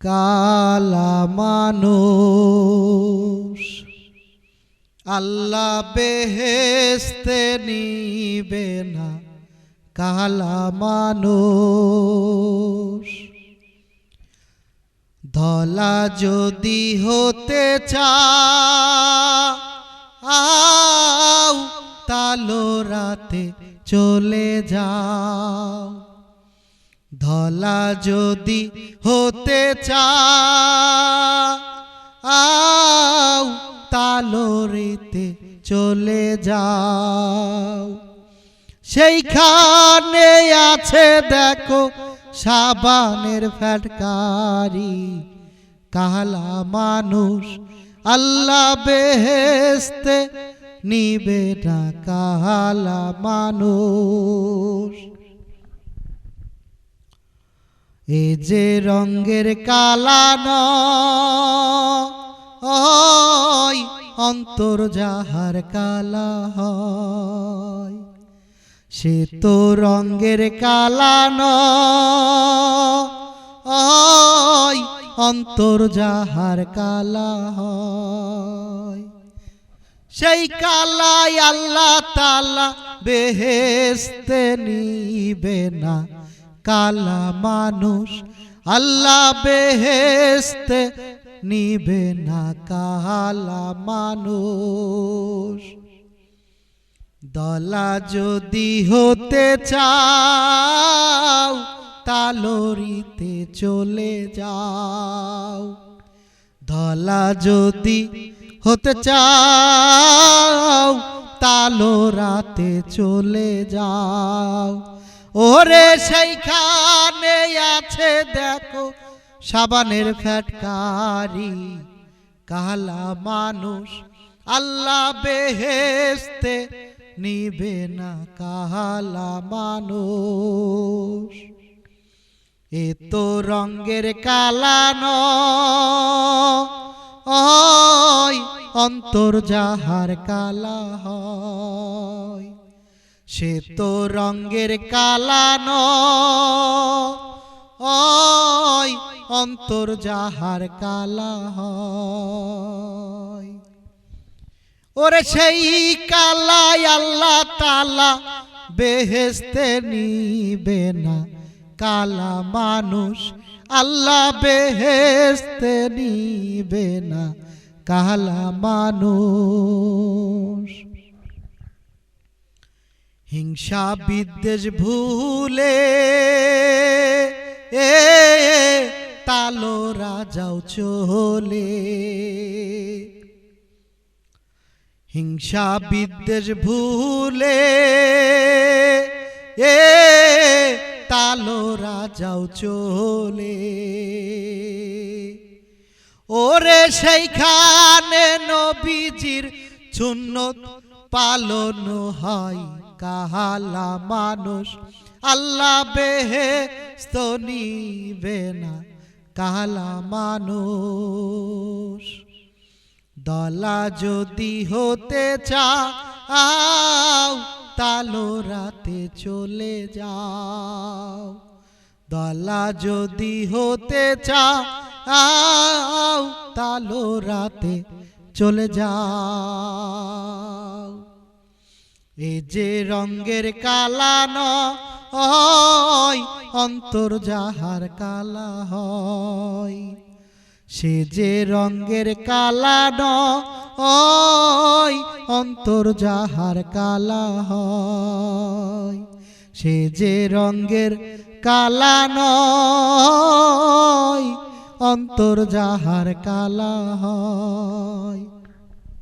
কালা মানুষ আল্লাহ বেহেশতে নিবে না। কালা মানুষ ধলা যদি হতে চাও তালো রাতে চলে যাও। ধলা যদি হতে চাও তালো রাতে চলে যাও। সেইখানে আছে দেখো সাবানের ফ্যাটকারি। কালা মানুষ আল্লাহ বেহেশতে নিবে না। কালা মানুষ এ যে রঙের কালা নয় অন্তর যাহার কালা হয়। সে তো রঙের কালা নয় অন্তর যাহার কালা হয়। সেই কালাই আল্লাহ তাআলা বেহেশতে নিবে না। কালা মানুষ আল্লাহ বেহেশতে নিবে না। কালা মানুষ দলা যদি হতে চাও তালোরিতে চলে যাও। ধলা যদি হতে চাও তালো রাতে চলে যাও। ওরে সেইখানে আছে দেখো সাবানের ফ্যাটকারি। কালা মানুষ আল্লাহ বেহেশতে নিবে না। কালা মানুষ এ তো রঙের কালা নয় অন্তর যাহার কালা হয়। সে তো রঙের কালা নয় অন্তর যাহার কালা হয়। ওরে সেই কালাই আল্লাহ তাআলা বেহেশতে নিবে না। কালা মানুষ আল্লাহ বেহেশতে নিবে না। কালা মানুষ হিংসা বিদ্বেষ ভুলে তালো রাজাও চলে। হিংসা বিদ্বেষ ভুলে তালো রাজাও চলে। ওরে সেইখানে নবীজির সুন্নত পালন হয়। কালা মানুষ আল্লাহ বেহেশত নিবে না। কালা মানুষ দলা যদি হতে চাও তালো রাতে চলে যাও। দলা যদি হতে চাও তালো রাতে চলে যাও। এ যে রঙের কালা নয় অন্তর যাহার কালা হয়। সে যে রঙের কালা নয় অন্তর যাহার কালা হয়। সে যে রঙের কালা নয় অন্তর যাহার কালা হয়।